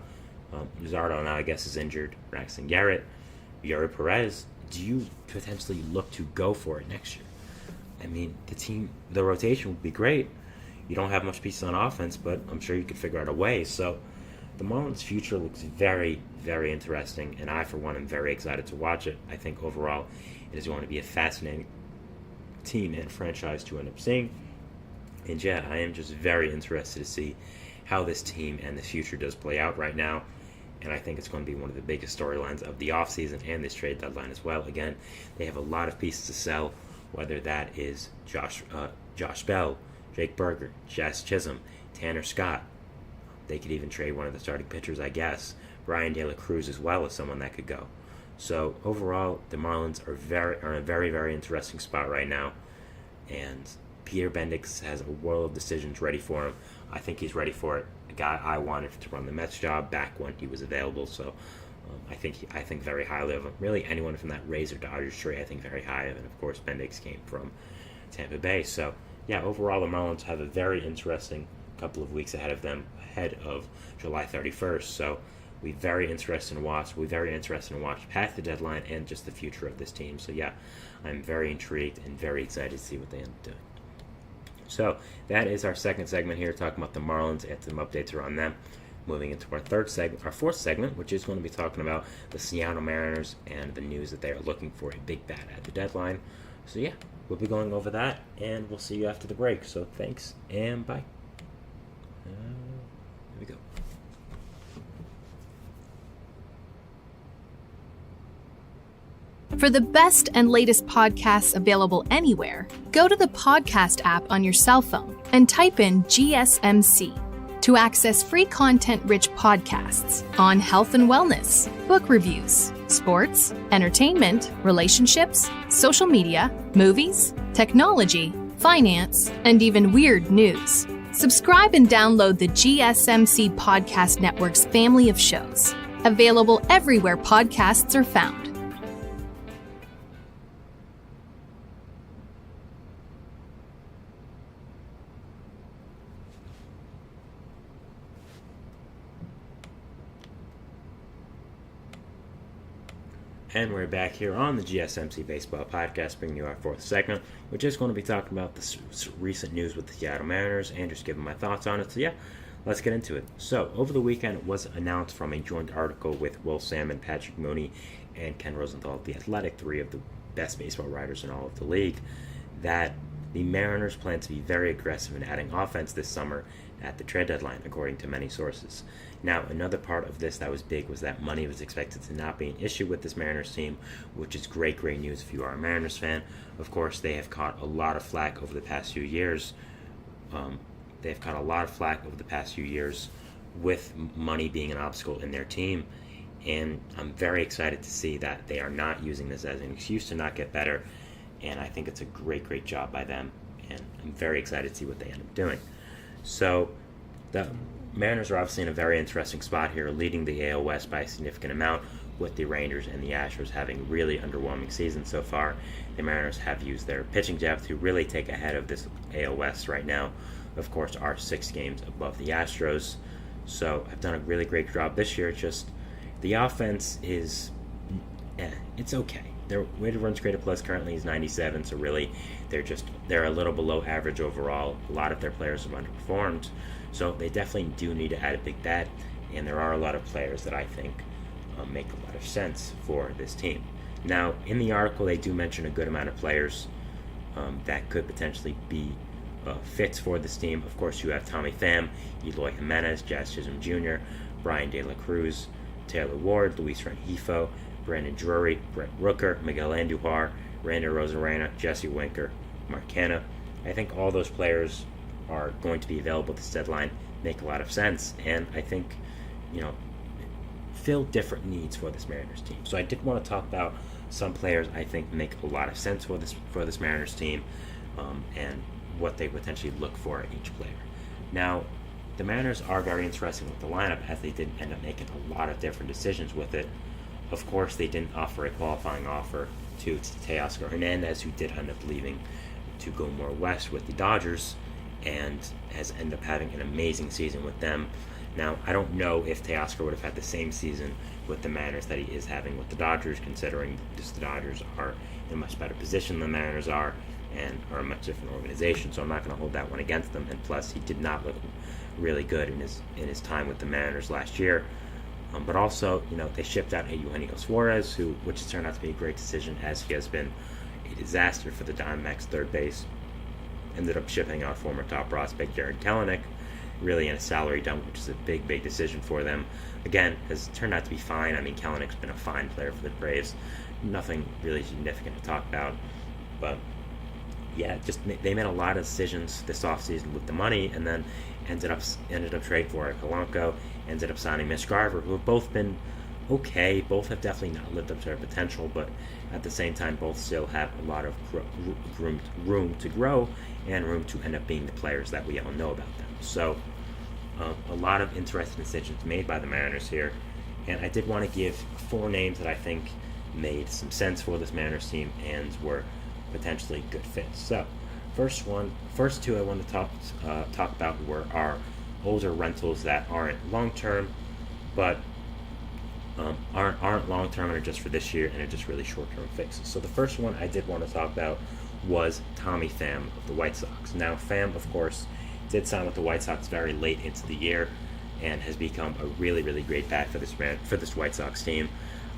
Luzardo now I guess is injured, Braxton Garrett, Yuri Perez, do you potentially look to go for it next year? I mean, the rotation would be great. You don't have much pieces on offense, but I'm sure you could figure out a way. So the Marlins' future looks very, very interesting, and I, for one, am very excited to watch it. I think overall it is going to be a fascinating team and franchise to end up seeing. And yeah, I am just very interested to see how this team and the future does play out right now. And I think it's going to be one of the biggest storylines of the offseason and this trade deadline as well. Again, they have a lot of pieces to sell, whether that is Josh Bell, Jake Burger, Jazz Chisholm, Tanner Scott. They could even trade one of the starting pitchers, I guess. Brian De La Cruz as well as someone that could go. So overall, the Marlins are in a very, very interesting spot right now. And Peter Bendix has a world of decisions ready for him. I think he's ready for it. A guy I wanted to run the Mets job back when he was available. So I think very highly of him. Really, anyone from that Rays or Dodgers tree, I think very high of. And of course, Bendix came from Tampa Bay. So yeah, overall, the Marlins have a very interesting couple of weeks ahead of them, ahead of July 31st. So we're very interested to watch. We're very interested to watch past the deadline and just the future of this team. So yeah, I'm very intrigued and very excited to see what they end up doing. So that is our second segment here, talking about the Marlins and some updates around them. Moving into our fourth segment, which is going to be talking about the Seattle Mariners and the news that they are looking for a big bat at the deadline. So yeah, we'll be going over that, and we'll see you after the break. So thanks, and bye. Here we go. For the best and latest podcasts available anywhere, go to the podcast app on your cell phone and type in GSMC. to access free content-rich podcasts on health and wellness, book reviews, sports, entertainment, relationships, social media, movies, technology, finance, and even weird news. Subscribe and download the GSMC Podcast Network's family of shows, available everywhere podcasts are found. And we're back here on the GSMC Baseball Podcast, bringing you our fourth segment, which is going to be talking about the recent news with the Seattle Mariners and just giving my thoughts on it. So yeah, let's get into it. So over the weekend, it was announced from a joint article with Will Salmon, Patrick Mooney, and Ken Rosenthal, the Athletic, three of the best baseball writers in all of the league, that the Mariners plan to be very aggressive in adding offense this summer at the trade deadline, according to many sources. Now, another part of this that was big was that money was expected to not be an issue with this Mariners team, which is great news if you are a Mariners fan. Of course, they have caught a lot of flack over the past few years. With money being an obstacle in their team, and I'm very excited to see that they are not using this as an excuse to not get better, and I think it's a great job by them, and I'm very excited to see what they end up doing. So, the Mariners are obviously in a very interesting spot here, leading the AL West by a significant amount, with the Rangers and the Astros having really underwhelming seasons so far. The Mariners have used their pitching depth to really take ahead of this AL West right now. Of course, are 6 games above the Astros, so have done a really great job this year. Just the offense is, it's okay. Their weighted runs created plus currently is 97, so really they're a little below average overall. A lot of their players have underperformed, so they definitely do need to add a big bat, and there are a lot of players that I think make a lot of sense for this team. Now, in the article, they do mention a good amount of players that could potentially be fits for this team. Of course, you have Tommy Pham, Eloy Jimenez, Jazz Chisholm Jr., Brian De La Cruz, Taylor Ward, Luis Rengifo, Brandon Drury, Brett Rooker, Miguel Andujar, Randy Rosarena, Jesse Winker, Mark Canha. I think all those players are going to be available at this deadline, make a lot of sense, and I think, fill different needs for this Mariners team. So I did want to talk about some players I think make a lot of sense for this Mariners team, and what they potentially look for in each player. Now, the Mariners are very interesting with the lineup, as they did end up making a lot of different decisions with it. Of course, they didn't offer a qualifying offer to Teoscar Hernandez, who did end up leaving to go more west with the Dodgers, and has ended up having an amazing season with them. Now, I don't know if Teoscar would have had the same season with the Mariners that he is having with the Dodgers, considering just the Dodgers are in a much better position than the Mariners are, and are a much different organization, so I'm not going to hold that one against them. And plus, he did not look really good in his time with the Mariners last year. But also, they shipped out Eugenio Suarez, which has turned out to be a great decision, as he has been a disaster for the Diamondbacks third base. Ended up shipping out former top prospect Jared Kelenic, really in a salary dump, which is a big decision for them. Again, has turned out to be fine. I mean, Kelenic's been a fine player for the Braves. Nothing really significant to talk about. But yeah, just they made a lot of decisions this offseason with the money, and then ended up trading for Polanco, ended up signing Mitch Garver, who have both been okay. Both have definitely not lived up to their potential, but at the same time, both still have a lot of room to grow and room to end up being the players that we all know about them. So a lot of interesting decisions made by the Mariners here, and I did want to give 4 names that I think made some sense for this Mariners team and were potentially good fits. So first 2 I want to talk about were our older rentals that aren't long-term, but aren't long-term and are just for this year and are just really short-term fixes. So the first one I did want to talk about was Tommy Pham of the White Sox. Now, Pham, of course, did sign with the White Sox very late into the year and has become a really great bat for this White Sox team.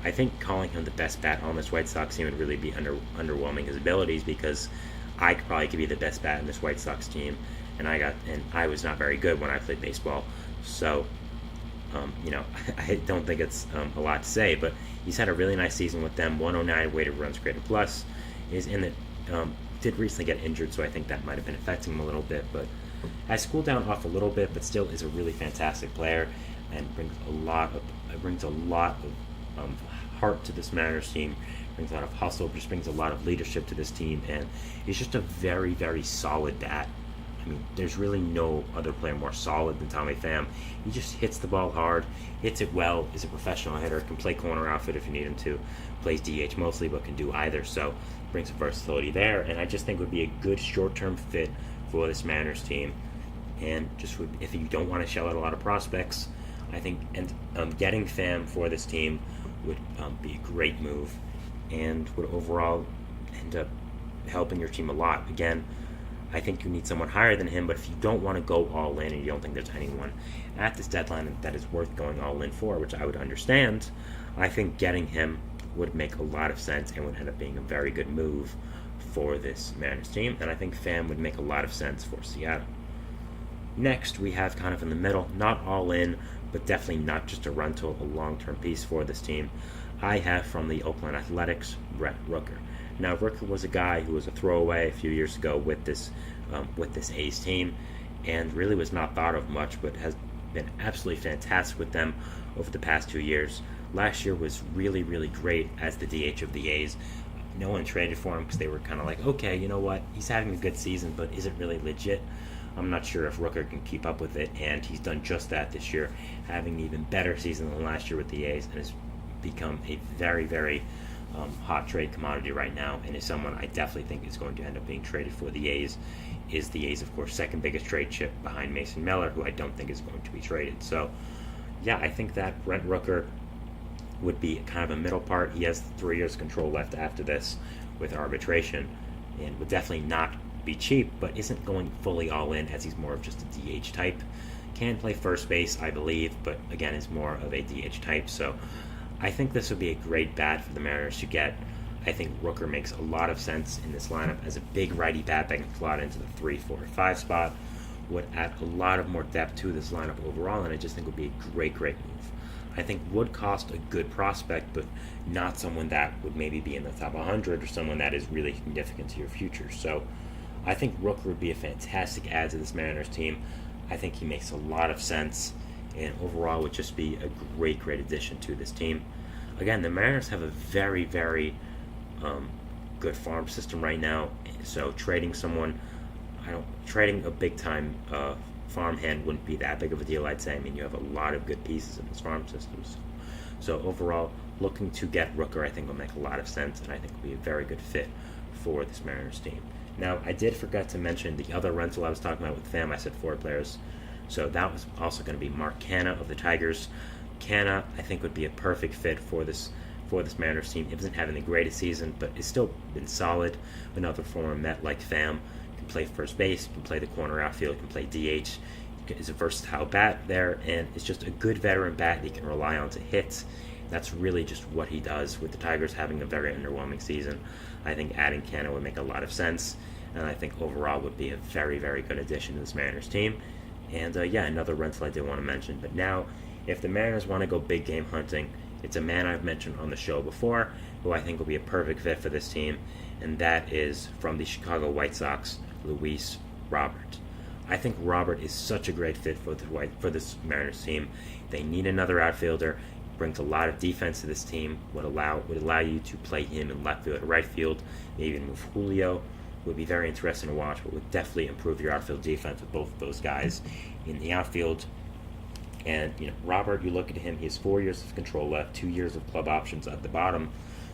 I think calling him the best bat on this White Sox team would really be underwhelming his abilities, because I could probably be the best bat in this White Sox team, and I was not very good when I played baseball. So, I don't think it's a lot to say, but he's had a really nice season with them. 109 weighted runs created plus. Is in it. Did recently get injured, so I think that might have been affecting him a little bit. But has cooled down off a little bit, but still is a really fantastic player and brings a lot of heart to this Mariners team. Brings a lot of hustle, just brings a lot of leadership to this team, and he's just a very, very solid bat. I mean, there's really no other player more solid than Tommy Pham. He just hits the ball hard, hits it well, is a professional hitter, can play corner outfield if you need him to, plays DH mostly, but can do either, so brings some versatility there, and I just think would be a good short-term fit for this Mariners team. And just if you don't want to shell out a lot of prospects, I think getting Pham for this team would be a great move and would overall end up helping your team a lot. Again, I think you need someone higher than him, but if you don't want to go all in and you don't think there's anyone at this deadline that is worth going all in for, which I would understand, I think getting him would make a lot of sense and would end up being a very good move for this Mariners team, and I think Pham would make a lot of sense for Seattle. Next, we have kind of in the middle, not all in, but definitely not just a rental, a long-term piece for this team. I have from the Oakland Athletics, Brent Rooker. Now, Rooker was a guy who was a throwaway a few years ago with this A's team, and really was not thought of much, but has been absolutely fantastic with them over the past 2 years. Last year was really, really great as the DH of the A's. No one traded for him because they were kind of like, okay, you know what, he's having a good season, but is it really legit? I'm not sure if Rooker can keep up with it, and he's done just that this year, having an even better season than last year with the A's, and has become a very, very hot trade commodity right now, and is someone I definitely think is going to end up being traded for the A's. Is the A's, of course, second biggest trade chip behind Mason Miller, who I don't think is going to be traded. So, yeah, I think that Brent Rooker would be kind of a middle part. He has 3 years control left after this with arbitration, and would definitely not be cheap, but isn't going fully all in, as he's more of just a DH type. Can play first base, I believe, but again is more of a DH type. So I think this would be a great bat for the Mariners to get. I think Rooker makes a lot of sense in this lineup as a big righty bat that can slot into the 3, 4, 5 spot. Would add a lot of more depth to this lineup overall, and I just think would be a great, great move. I think would cost a good prospect, but not someone that would maybe be in the top 100 or someone that is really significant to your future. So I think Rooker would be a fantastic add to this Mariners team. I think he makes a lot of sense, and overall would just be a great, great addition to this team. Again, the Mariners have a very, very good farm system right now, so trading a big-time farmhand wouldn't be that big of a deal, I'd say. I mean, you have a lot of good pieces in this farm system. So overall, looking to get Rooker, I think, will make a lot of sense, and I think will be a very good fit for this Mariners team. Now, I did forget to mention the other rental I was talking about with Pham. I said 4 players. So that was also going to be Mark Canha of the Tigers. Canha, I think, would be a perfect fit for this Mariners team. He isn't having the greatest season, but it's still been solid. Another former Met like Pham. Can play first base, can play the corner outfield, can play DH. Is a versatile bat there, and is just a good veteran bat that you can rely on to hit. That's really just what he does. With the Tigers having a very underwhelming season, I think adding Canha would make a lot of sense, and I think overall would be a very, very good addition to this Mariners team. And another rental I did want to mention. But now, if the Mariners want to go big game hunting, it's a man I've mentioned on the show before, who I think will be a perfect fit for this team, and that is from the Chicago White Sox, Luis Robert. I think Robert is such a great fit for this Mariners team. They need another outfielder. Brings a lot of defense to this team. Would allow you to play him in left field or right field. Maybe even move Julio. Would be very interesting to watch, but would definitely improve your outfield defense with both of those guys in the outfield. And Robert, you look at him, he has 4 years of control left, 2 years of club options at the bottom.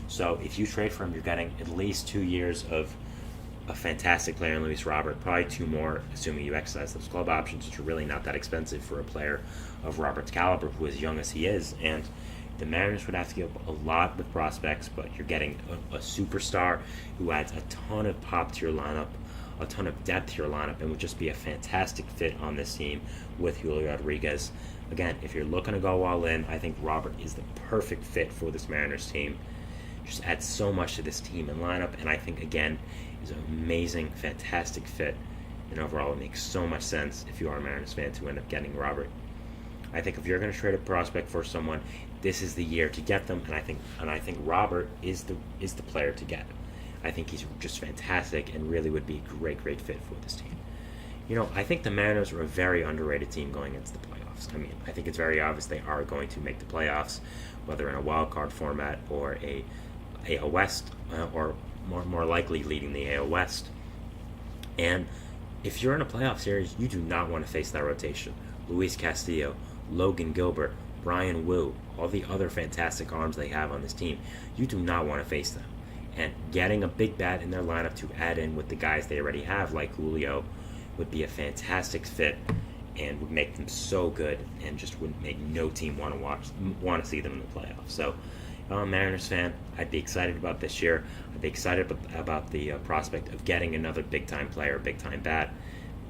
So if you trade for him, you're getting at least 2 years of a fantastic player in Luis Robert, probably 2 more, assuming you exercise those club options, which are really not that expensive for a player of Robert's caliber, who is as young as he is. And the Mariners would have to give up a lot with prospects, but you're getting a superstar who adds a ton of pop to your lineup, a ton of depth to your lineup, and would just be a fantastic fit on this team with Julio Rodriguez. Again, if you're looking to go all in, I think Robert is the perfect fit for this Mariners team. Just adds so much to this team and lineup, and I think, again, is an amazing, fantastic fit. And overall, it makes so much sense if you are a Mariners fan to end up getting Robert. I think if you're going to trade a prospect for someone, this is the year to get them, and I think Robert is the player to get. I think he's just fantastic and really would be a great, great fit for this team. I think the Mariners are a very underrated team going into the playoffs. I mean, I think it's very obvious they are going to make the playoffs, whether in a wild card format or a AL West, or more likely leading the AL West. And if you're in a playoff series, you do not want to face that rotation. Luis Castillo, Logan Gilbert, Brian Wu, all the other fantastic arms they have on this team. You do not want to face them. And getting a big bat in their lineup to add in with the guys they already have, like Julio, would be a fantastic fit and would make them so good and just would make no team want to see them in the playoffs. So, if I'm a Mariners fan, I'd be excited about this year. I'd be excited about the prospect of getting another big-time player, big-time bat.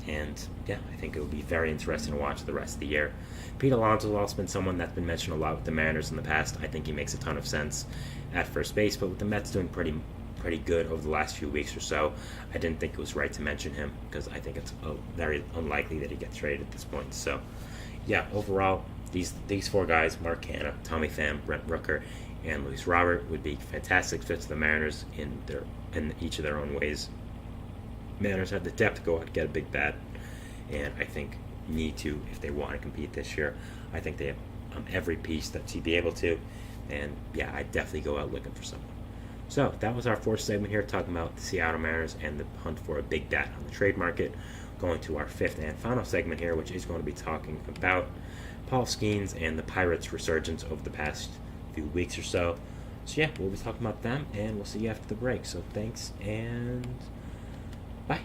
And, yeah, I think it would be very interesting to watch the rest of the year. Pete Alonso has also been someone that's been mentioned a lot with the Mariners in the past. I think he makes a ton of sense at first base, but with the Mets doing pretty good over the last few weeks or so, I didn't think it was right to mention him because I think it's very unlikely that he gets traded at this point. So, yeah, overall, these four guys, Mark Canha, Tommy Pham, Brent Rooker, and Luis Robert, would be fantastic fits to the Mariners in each of their own ways. Mariners have the depth to go out and get a big bat, and I think need to if they want to compete this year. I think they have every piece to be able to, and yeah, I'd definitely go out looking for someone. So that was our fourth segment here, talking about the Seattle Mariners and the hunt for a big bat on the trade market. Going to our fifth and final segment here, which is going to be talking about Paul Skeens and the Pirates' resurgence over the past few weeks or so. So yeah, we'll be talking about them, and we'll see you after the break. So thanks, and bye.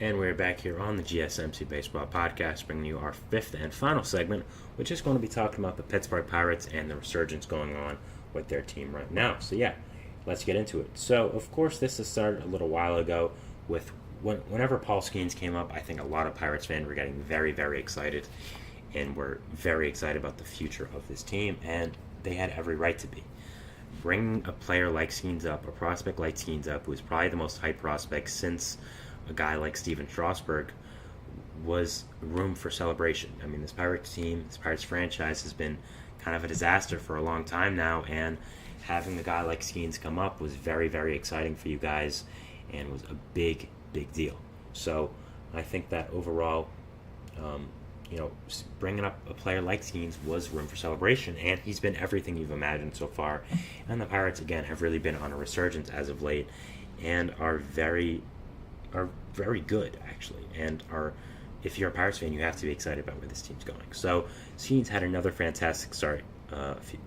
And we're back here on the GSMC Baseball Podcast, bringing you our fifth and final segment, which is going to be talking about the Pittsburgh Pirates and the resurgence going on with their team right now. So yeah, let's get into it. So, of course, this has started a little while ago with whenever Paul Skeens came up. I think a lot of Pirates fans were getting very, very excited, and were very excited about the future of this team, and they had every right to be. Bringing a player like Skeens up, a prospect like Skeens up, who is probably the most hyped prospect since a guy like Steven Strasburg, was room for celebration. I mean, this Pirates team, this Pirates franchise has been kind of a disaster for a long time now, and having a guy like Skeens come up was very, very exciting for you guys and was a big, big deal. So I think that overall, bringing up a player like Skeens was room for celebration, and he's been everything you've imagined so far. And the Pirates, again, have really been on a resurgence as of late, and are very good, actually, and if you're a Pirates fan, you have to be excited about where this team's going. So Skeens had another fantastic start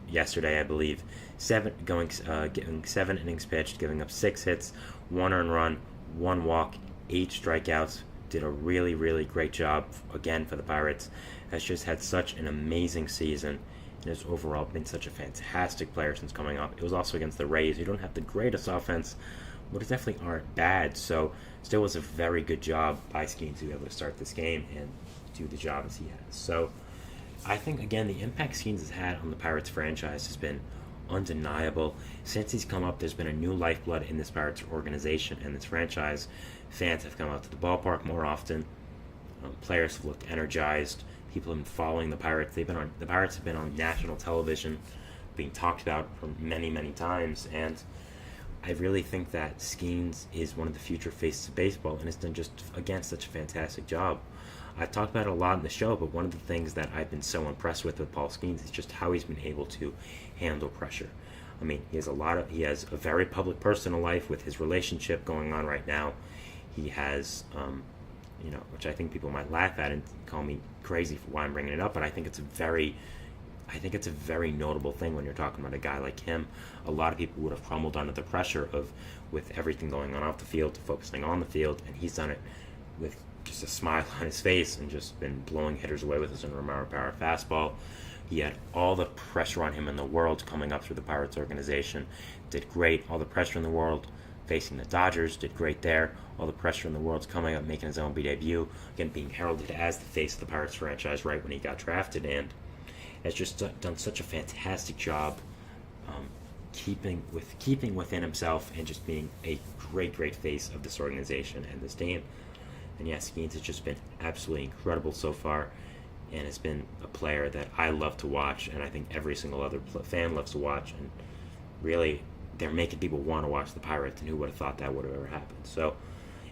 yesterday, I believe, getting 7 innings pitched, giving up 6 hits, 1 earned run, 1 walk, 8 strikeouts. Did a really, really great job again for the Pirates. Has just had such an amazing season and has overall been such a fantastic player since coming up. It was also against the Rays, who don't have the greatest offense, but it definitely aren't bad. So still was a very good job by Skeens to be able to start this game and do the job as he has. So I think, again, the impact Skeens has had on the Pirates franchise has been undeniable. Since he's come up, there's been a new lifeblood in this Pirates organization and this franchise. Fans have come out to the ballpark more often. Players have looked energized. People have been following the Pirates. The Pirates have been on national television being talked about for many, many times, and I really think that Skeens is one of the future faces of baseball and has done just, again, such a fantastic job. I've talked about it a lot in the show, but one of the things that I've been so impressed with Paul Skeens is just how he's been able to handle pressure. I mean, he has a very public personal life with his relationship going on right now. He has, which I think people might laugh at and call me crazy for why I'm bringing it up, but I think it's a very notable thing when you're talking about a guy like him. A lot of people would have crumbled under the pressure with everything going on off the field to focusing on the field, and he's done it with just a smile on his face and just been blowing hitters away with his Romero power fastball. He had all the pressure on him in the world coming up through the Pirates organization. Did great. All the pressure in the world facing the Dodgers. Did great there. All the pressure in the world coming up, making his MLB debut. Again, being heralded as the face of the Pirates franchise right when he got drafted, and has just done such a fantastic job keeping within himself and just being a great face of this organization and this team. And yes, Skeens has just been absolutely incredible so far, and has been a player that I love to watch, and I think every single other fan loves to watch. And really, they're making people want to watch the Pirates, and who would have thought that would have ever happened? So,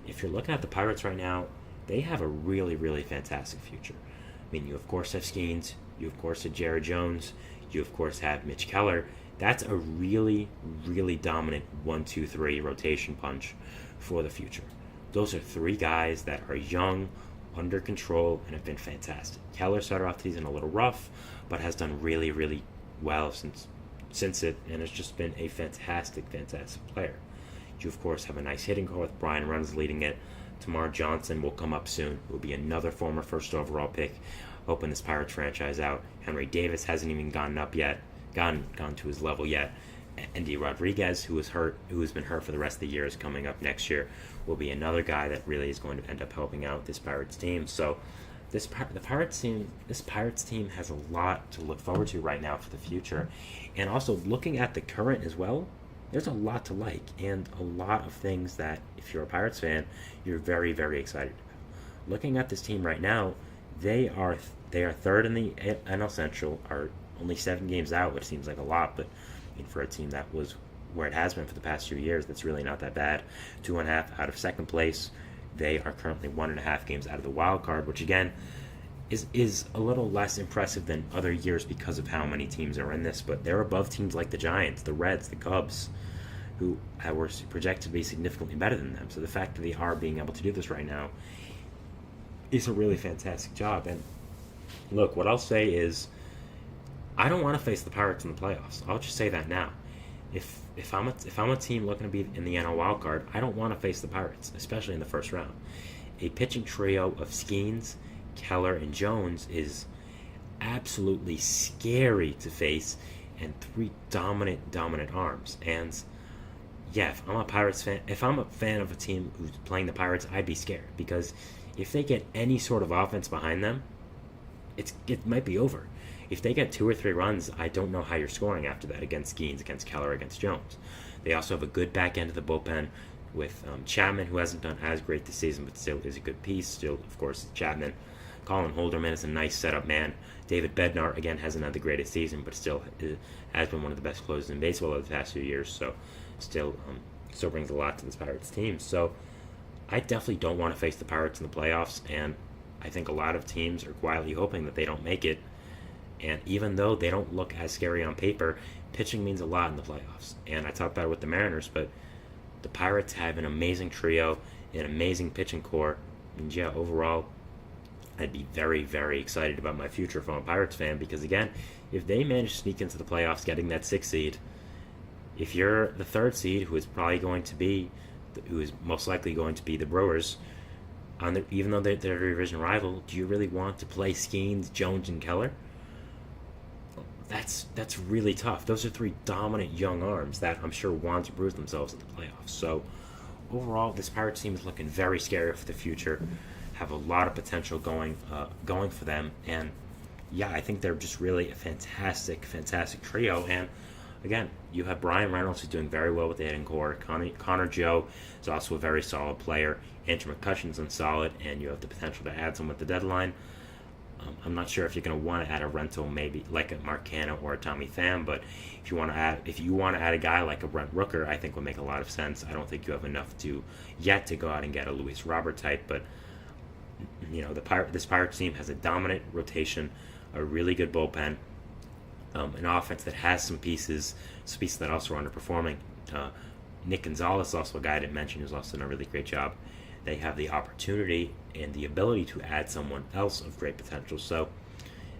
if you're looking at the Pirates right now, they have a really fantastic future. I mean, you of course have Skeens, you of course have Jared Jones, you of course have Mitch Keller. That's a really dominant 1-2-3 rotation punch for the future. Those are three guys that are young, under control, and have been fantastic. Keller started off the season a little rough, but has done really well since it, and has just been a fantastic player. You of course have a nice hitting core with Brian Reynolds leading it. Tamar Johnson will come up soon. Will be another former first overall pick, helping this Pirates franchise out. Henry Davis hasn't even gone to his level yet. Andy Rodriguez, who has been hurt for the rest of the year, is coming up next year. Will be another guy that really is going to end up helping out this Pirates team. So this Pirates team has a lot to look forward to right now for the future, and also looking at the current as well. There's a lot to like, and a lot of things that, if you're a Pirates fan, you're very excited about. Looking at this team right now, they are third in the NL Central, are only 7 games out, which seems like a lot, but I mean, for a team that was where it has been for the past 2 years, that's really not that bad. 2.5 out of second place. They are currently 1.5 games out of the wild card, which again is a little less impressive than other years because of how many teams are in this, but they're above teams like the Giants, the Reds, the Cubs, who were projected to be significantly better than them. So the fact that they are being able to do this right now is a really fantastic job. And look, what I'll say is, I don't want to face the Pirates in the playoffs. I'll just say that now. If I'm a team looking to be in the NL wild card, I don't want to face the Pirates, especially in the first round. A pitching trio of Skeens, Keller, and Jones is absolutely scary to face, and 3 dominant arms. And yeah, if I'm a fan of a team who's playing the Pirates, I'd be scared, because if they get any sort of offense behind them, it might be over. If they get 2 or 3 runs, I don't know how you're scoring after that against Skeens, against Keller, against Jones. They also have a good back end of the bullpen with Chapman, who hasn't done as great this season, but still is a good piece. Still, of course, Chapman. Colin Holderman is a nice setup man. David Bednar, again, hasn't had the greatest season, but still has been one of the best closers in baseball over the past few years, so still brings a lot to this Pirates team. So I definitely don't want to face the Pirates in the playoffs, and I think a lot of teams are quietly hoping that they don't make it. And even though they don't look as scary on paper, pitching means a lot in the playoffs. And I talked about it with the Mariners, but the Pirates have an amazing trio, an amazing pitching core. And yeah, overall, I'd be very excited about my future if I'm a Pirates fan, because again, if they manage to sneak into the playoffs getting that 6th seed, if you're the 3rd seed, who is most likely going to be the Brewers, even though they're their division rival, do you really want to play Skeens, Jones, and Keller? That's really tough. Those are 3 dominant young arms that I'm sure want to prove themselves in the playoffs. So overall, this Pirates team is looking very scary for the future. Have a lot of potential going for them, and yeah, I think they're just really a fantastic trio. And again, you have Brian Reynolds, who's doing very well with the hitting core. Connor Joe is also a very solid player. Andrew McCutcheon's solid, and you have the potential to add some with the deadline. I'm not sure if you're going to want to add a rental, maybe like a Mark Canha or a Tommy Pham, but if you want to add a guy like a Brent Rooker, I think would make a lot of sense. I don't think you have enough to go out and get a Luis Robert type, but this Pirates team has a dominant rotation, a really good bullpen, an offense that has some pieces that also are underperforming. Nick Gonzalez is also a guy I didn't mention who's also done a really great job. They have the opportunity and the ability to add someone else of great potential. So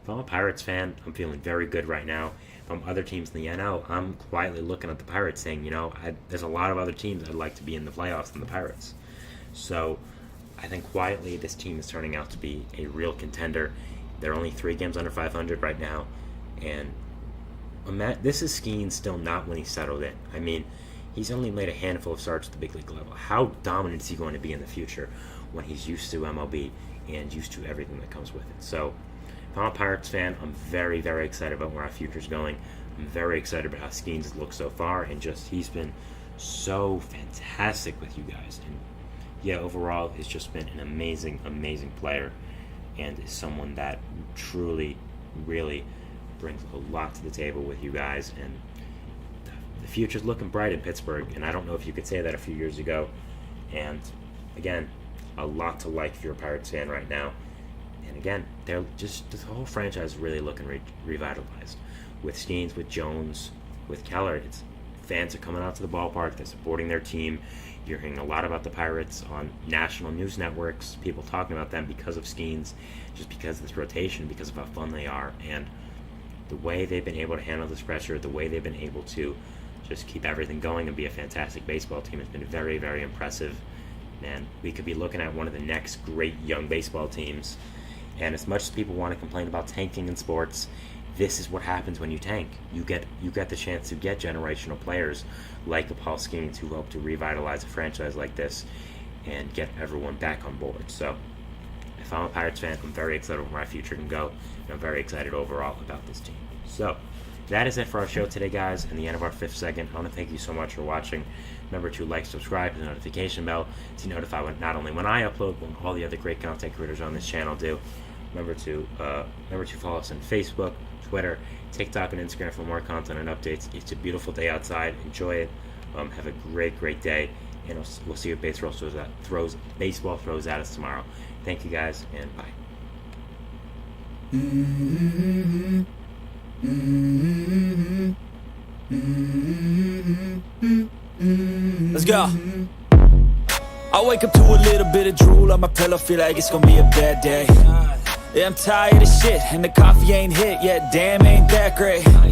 if I'm a Pirates fan, I'm feeling very good right now. If I'm other teams in the NL, I'm quietly looking at the Pirates saying, there's a lot of other teams I'd like to be in the playoffs than the Pirates. So I think quietly this team is turning out to be a real contender. They're only 3 games under 500 right now. And this is Skeens still not when he settled in. I mean, he's only made a handful of starts at the big league level. How dominant is he going to be in the future when he's used to MLB and used to everything that comes with it? So if I'm a Pirates fan, I'm very, very excited about where our future's going. I'm very excited about how Skeens has looked so far, and he's been so fantastic with you guys. And overall, he's just been an amazing, amazing player, and is someone that truly, really brings a lot to the table with you guys. And the future's looking bright in Pittsburgh, and I don't know if you could say that a few years ago. And again, a lot to like if you're a Pirates fan right now. And again, they're just the whole franchise is really looking revitalized. With Skeens, with Jones, with Keller, fans are coming out to the ballpark. They're supporting their team. You're hearing a lot about the Pirates on national news networks. People talking about them because of Skeens, just because of this rotation, because of how fun they are, and the way they've been able to handle this pressure, the way they've been able to just keep everything going and be a fantastic baseball team has been very, very impressive. And we could be looking at one of the next great young baseball teams. And as much as people want to complain about tanking in sports, this is what happens when you tank. You get the chance to get generational players like a Paul Skeens who help to revitalize a franchise like this and get everyone back on board. So if I'm a Pirates fan, I'm very excited where our future can go, and I'm very excited overall about this team. So that is it for our show today, guys, and the end of our 5th segment. I want to thank you so much for watching. Remember to like, subscribe, and the notification bell to notify not only when I upload, but when all the other great content creators on this channel do. Remember to follow us on Facebook, Twitter, TikTok, and Instagram for more content and updates. It's a beautiful day outside. Enjoy it. Have a great, great day, and we'll see what baseball throws at us tomorrow. Thank you, guys, and bye. Let's go. I wake up to a little bit of drool on my pillow, feel like it's gonna be a bad day. Yeah, I'm tired of shit, and the coffee ain't hit yet, damn, ain't that great.